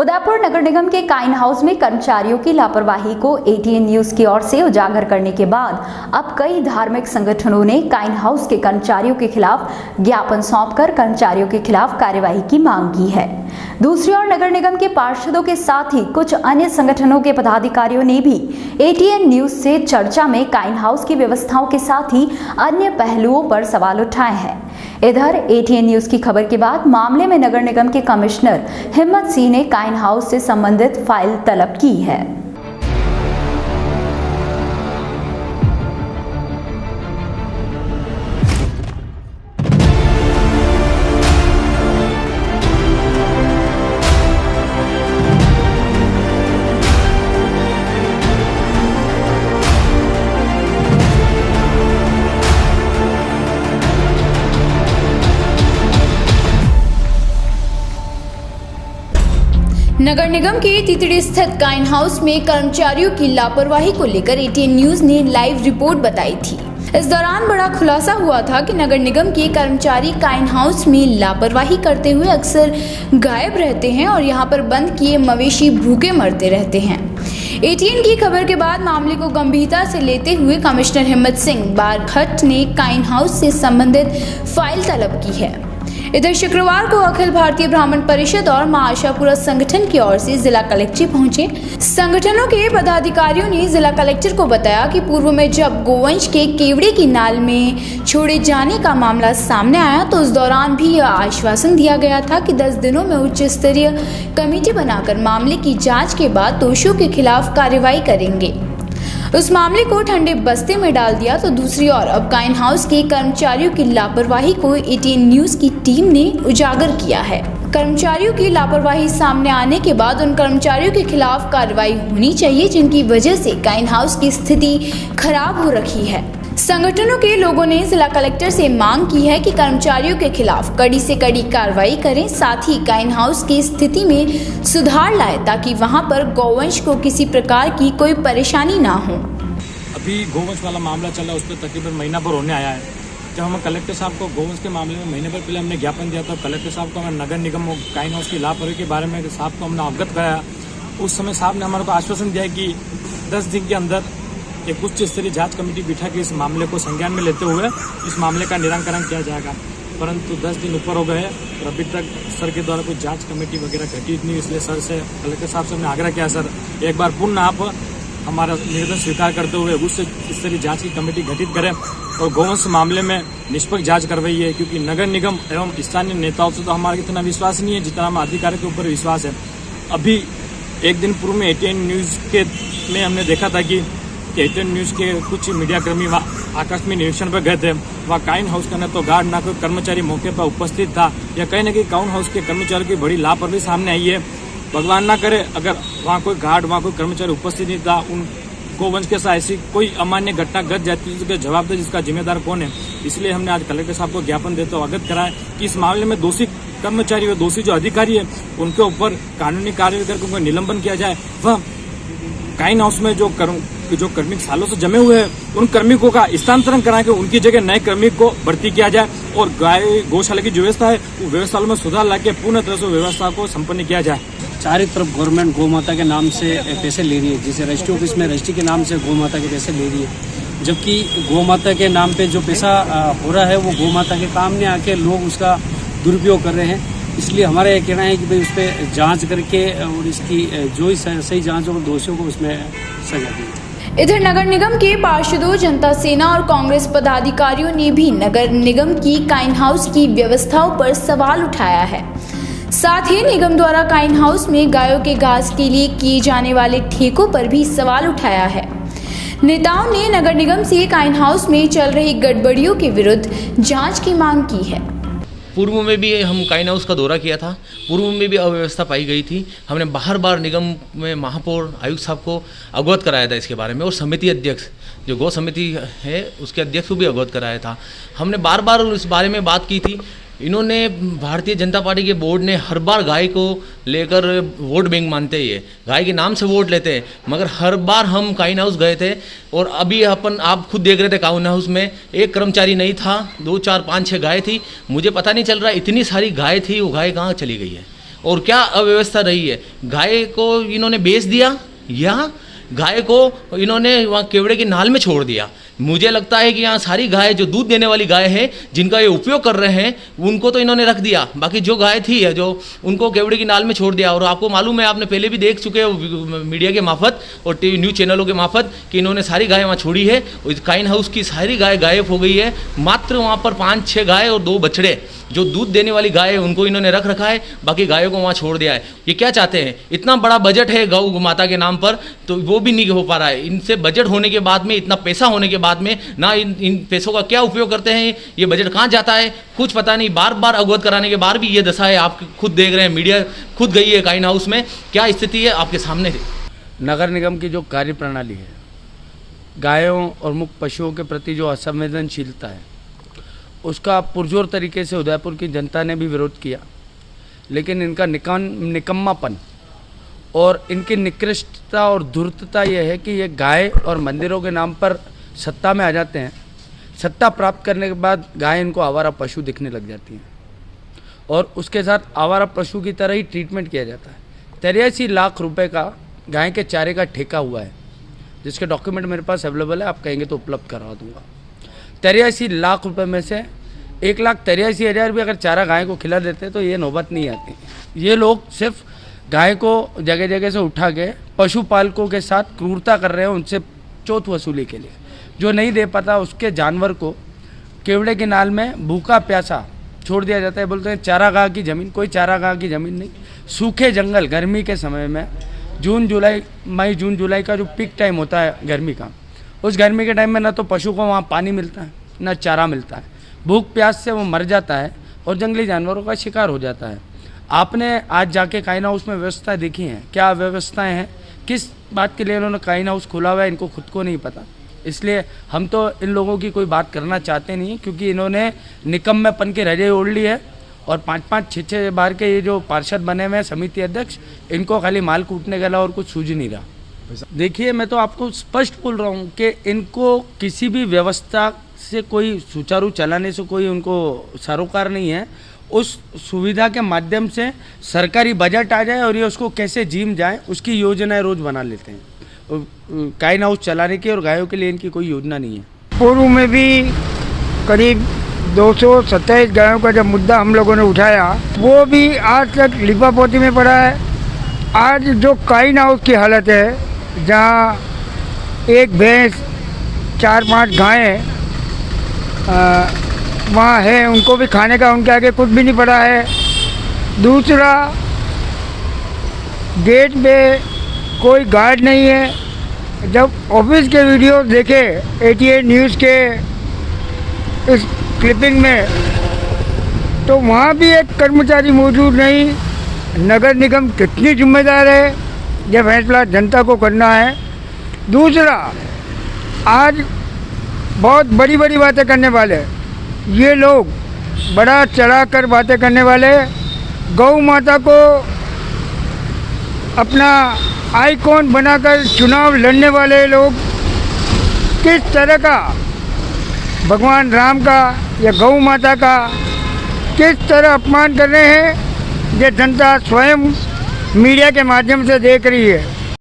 उदयपुर नगर निगम के Kine house में कर्मचारियों की लापरवाही को एटीएन न्यूज की ओर से उजागर करने के बाद अब कई धार्मिक संगठनों ने काइन हाउस के कर्मचारियों के खिलाफ ज्ञापन सौंपकर कर्मचारियों के खिलाफ कार्यवाही की मांग की है। दूसरी ओर नगर निगम के पार्षदों के साथ ही कुछ अन्य संगठनों के पदाधिकारियों ने भी एटीएन न्यूज से चर्चा में काइन हाउस की व्यवस्थाओं के साथ ही अन्य पहलुओं पर सवाल उठाए हैं। इधर एटीएन न्यूज की खबर के बाद मामले में नगर निगम के कमिश्नर हिम्मत सिंह ने काइन हाउस से संबंधित फाइल तलब की है। नगर निगम के तितड़ी स्थित काइन हाउस में कर्मचारियों की लापरवाही को लेकर एटीएन न्यूज ने लाइव रिपोर्ट बताई थी। इस दौरान बड़ा खुलासा हुआ था कि नगर निगम के कर्मचारी काइन हाउस में लापरवाही करते हुए अक्सर गायब रहते हैं और यहां पर बंद किए मवेशी भूखे मरते रहते हैं। एटीएन की खबर के बाद मामले को गंभीरता से लेते हुए कमिश्नर हिम्मत सिंह बारघट ने काइन हाउस से संबंधित फाइल तलब की है। इधर शुक्रवार को अखिल भारतीय ब्राह्मण परिषद और मां आशापुरा संगठन की ओर से जिला कलेक्टर पहुंचे। संगठनों के पदाधिकारियों ने जिला कलेक्टर को बताया कि पूर्व में जब गोवंश के केवड़े की नाल में छोड़े जाने का मामला सामने आया तो उस दौरान भी यह आश्वासन दिया गया था कि 10 दिनों में उच्च स्तरीय कमेटी बनाकर मामले की जाँच के बाद दोषियों के खिलाफ कार्रवाई करेंगे। उस मामले को ठंडे बस्ते में डाल दिया तो दूसरी ओर अब काइन हाउस के कर्मचारियों की लापरवाही को एटीएन न्यूज की टीम ने उजागर किया है। कर्मचारियों की लापरवाही सामने आने के बाद उन कर्मचारियों के खिलाफ कार्रवाई होनी चाहिए जिनकी वजह से काइन हाउस की स्थिति खराब हो रखी है। संगठनों के लोगों ने जिला कलेक्टर से मांग की है कि कर्मचारियों के खिलाफ कड़ी से कड़ी कार्रवाई करें, साथ ही काइन हाउस की स्थिति में सुधार लाए ताकि वहां पर गौवंश को किसी प्रकार की कोई परेशानी ना हो। अभी गौवंश वाला मामला चल रहा है, उस पर तकरीबन महीना भर होने आया है। जब हम कलेक्टर साहब को गौवंश के मामले में महीने भर पहले हमने ज्ञापन दिया था, कलेक्टर साहब को हमें नगर निगम और काइन हाउस की लापरवाही के बारे में साहब को हमने अवगत कराया। उस समय साहब ने हमारे को आश्वासन दिया कि 10 दिन के अंदर एक उच्च स्तरीय जांच कमेटी बिठा के इस मामले को संज्ञान में लेते हुए इस मामले का निराकरण किया जाएगा। परंतु 10 दिन ऊपर हो गए और अभी तक सर के द्वारा कोई जांच कमेटी वगैरह गठित नहीं। इसलिए सर से, कलेक्टर साहब से हमने आग्रह किया, सर एक बार पुनः आप हमारा निवेदन स्वीकार करते हुए उच्च स्तरीय जांच की कमेटी गठित करें और गौवंश मामले में निष्पक्ष जांच करवाइए, क्योंकि नगर निगम एवं स्थानीय नेताओं से तो हमारा इतना विश्वास नहीं है जितना हम अधिकारियों के ऊपर विश्वास है। अभी एक दिन पूर्व में एटीएन न्यूज के में हमने देखा था कि एटीएन न्यूज के कुछ मीडियाकर्मी आकस्मिक निरीक्षण पर गए थे। वहाँ काइन हाउस का न तो गार्ड ना कोई कर्मचारी मौके पर उपस्थित था, या कहीं न कहीं काइन हाउस के कर्मचारियों की बड़ी लापरवाही सामने आई है। भगवान ना करे अगर वहाँ कोई गार्ड, वहाँ कोई कर्मचारी उपस्थित नहीं था, उन गोवंश के साथ ऐसी कोई अमान्य घटना घट जाती है तो जवाबदार जिसका जिम्मेदार कौन है। इसलिए हमने आज कलेक्टर साहब को ज्ञापन देते हुए अवगत कराया कि इस मामले में दोषी कर्मचारी व दोषी जो अधिकारी है उनके ऊपर कानूनी कार्रवाई करके उनका निलंबन किया जाए। वह काइन हाउस में जो कार्मिक सालों से जमे हुए हैं उन कार्मिकों का स्थानांतरण करा के उनकी जगह नए कार्मिक को भर्ती किया जाए और गौशाला की जो व्यवस्था है वो व्यवस्था में सुधार लाके पूर्ण तरह से व्यवस्था को संपन्न किया जाए। चारों तरफ गवर्नमेंट गौ माता के नाम से पैसे ले रही है, जैसे रजिस्ट्री ऑफिस में रजिस्ट्री के नाम से गौ माता के पैसे ले रही है, जबकि गौ माता के नाम पे जो पैसा हो रहा है वो गौ माता के काम में आके लोग उसका दुरुपयोग कर रहे हैं। इसलिए हमारा यह कहना है कि भाई उस पर जाँच करके और इसकी जो सही जाँच और दोषियों को उसमें सजा दी। इधर नगर निगम के पार्षदों, जनता सेना और कांग्रेस पदाधिकारियों ने भी नगर निगम की काइन हाउस की व्यवस्थाओं पर सवाल उठाया है। साथ ही निगम द्वारा काइन हाउस में गायों के घास के लिए किए जाने वाले ठेकों पर भी सवाल उठाया है। नेताओं ने नगर निगम से काइन हाउस में चल रही गड़बड़ियों के विरुद्ध जांच की मांग की है। पूर्व में भी हम काइन हाउस का दौरा किया था, पूर्व में भी अव्यवस्था पाई गई थी। हमने बार निगम में महापौर, आयुक्त साहब को अवगत कराया था इसके बारे में, और समिति अध्यक्ष जो गौ समिति है उसके अध्यक्ष को भी अवगत कराया था। हमने बार इस बारे में बात की थी। इन्होंने भारतीय जनता पार्टी के बोर्ड ने हर बार गाय को लेकर वोट बैंक मानते ही है, गाय के नाम से वोट लेते हैं, मगर हर बार हम काइन हाउस गए थे और अभी आप खुद देख रहे थे काइन हाउस में एक कर्मचारी नहीं था, 2, 4, 5, 6 गाय थी। मुझे पता नहीं चल रहा इतनी सारी गाय थी, वो गाय कहाँ चली गई है। और क्या अव्यवस्था रही है। गाय को इन्होंने बेच दिया या गाय को इन्होंने वहाँ केवड़े की नाल में छोड़ दिया। मुझे लगता है कि यहाँ सारी गाय जो दूध देने वाली गाय है, जिनका ये उपयोग कर रहे हैं, उनको तो इन्होंने रख दिया, बाकी जो गाय थी है जो उनको केवड़े की नाल में छोड़ दिया। और आपको मालूम है, आपने पहले भी देख चुके हो मीडिया के मार्फत और टीवी न्यूज़ चैनलों के मार्फत कि इन्होंने सारी गाय वहाँ छोड़ी है। काइन हाउस की सारी गाय गायब हो गई है। मात्र वहाँ पर 5-6 गाय और 2 बछड़े जो दूध देने वाली गाय है उनको इन्होंने रख रखा है, बाकी गायों को वहाँ छोड़ दिया है। ये क्या चाहते हैं? इतना बड़ा बजट है गौ माता के नाम पर, तो वो भी नहीं हो पा रहा है। इनसे बजट होने के बाद में, इतना पैसा होने के बाद में ना इन पैसों का क्या उपयोग करते हैं, ये बजट कहाँ जाता है कुछ पता नहीं। बार बार अवगत कराने के बाद भी ये दशा है। आप खुद देख रहे हैं, मीडिया खुद गई है काइन हाउस में, क्या स्थिति है आपके सामने। नगर निगम की जो कार्य प्रणाली है, गायों और मुख्य पशुओं के प्रति जो असंवेदनशीलता है, उसका पुरजोर तरीके से उदयपुर की जनता ने भी विरोध किया। लेकिन इनका निकम्मापन और इनकी निकृष्टता और धूर्तता यह है कि ये गाय और मंदिरों के नाम पर सत्ता में आ जाते हैं। सत्ता प्राप्त करने के बाद गाय इनको आवारा पशु दिखने लग जाती हैं और उसके साथ आवारा पशु की तरह ही ट्रीटमेंट किया जाता है। 83 लाख रुपए का गाय के चारे का ठेका हुआ है, जिसके डॉक्यूमेंट मेरे पास अवेलेबल है, आप कहेंगे तो उपलब्ध करवा दूंगा। 83 लाख रुपए में से 1,83,000 भी अगर चारा गाय को खिला देते तो ये नौबत नहीं आती। ये लोग सिर्फ गाय को जगह जगह से उठा के पशुपालकों के साथ क्रूरता कर रहे हैं, उनसे चौथ वसूली के लिए। जो नहीं दे पाता उसके जानवर को केवड़े के नाल में भूखा प्यासा छोड़ दिया जाता है। बोलते हैं चारागाह की ज़मीन, कोई चारागाह की ज़मीन नहीं। सूखे जंगल गर्मी के समय में मई जून जुलाई का जो पीक टाइम होता है गर्मी का, उस गर्मी के टाइम में ना तो पशु को वहाँ पानी मिलता है, ना चारा मिलता है। भूख प्यास से वो मर जाता है और जंगली जानवरों का शिकार हो जाता है। आपने आज जाके काइन हाउस में व्यवस्था देखी है, क्या व्यवस्थाएं हैं, किस बात के लिए उन्होंने काइन हाउस खोला हुआ है, इनको खुद को नहीं पता। इसलिए हम तो इन लोगों की कोई बात करना चाहते नहीं, क्योंकि इन्होंने निकम्मेपन की रजाई ओढ़ ली है। और 5-5, 6-6 बार के ये जो पार्षद बने हुए हैं समिति अध्यक्ष, इनको खाली माल कूटने के अलावा और कुछ सूझ नहीं रहा। देखिए, मैं तो आपको स्पष्ट बोल रहा हूँ कि इनको किसी भी व्यवस्था से कोई सुचारू चलाने से कोई उनको सरोकार नहीं है। उस सुविधा के माध्यम से सरकारी बजट आ जाए और ये उसको कैसे जीम जाए, उसकी योजनाएं रोज बना लेते हैं। काइन हाउस चलाने की और गायों के लिए इनकी कोई योजना नहीं है। पूर्व में भी करीब 227 गायों का जब मुद्दा हम लोगों ने उठाया, वो भी आज तक लिपापोती में पड़ा है। आज जो काइन हाउस की हालत है, जहाँ एक भैंस 4-5 गायें वहाँ है, उनको भी खाने का उनके आगे कुछ भी नहीं पड़ा है। दूसरा, गेट पे कोई गार्ड नहीं है। जब ऑफिस के वीडियो देखे ATA न्यूज़ के इस क्लिपिंग में, तो वहाँ भी एक कर्मचारी मौजूद नहीं। नगर निगम कितनी जिम्मेदार है, यह फैसला जनता को करना है। दूसरा, आज बहुत बड़ी बड़ी बातें करने वाले ये लोग, बड़ा चढ़ा कर बातें करने वाले, गौ माता को अपना आइकॉन बनाकर चुनाव लड़ने वाले लोग किस तरह का भगवान राम का या गौ माता का किस तरह अपमान कर रहे हैं, ये जनता स्वयं मीडिया के माध्यम से देख रही है।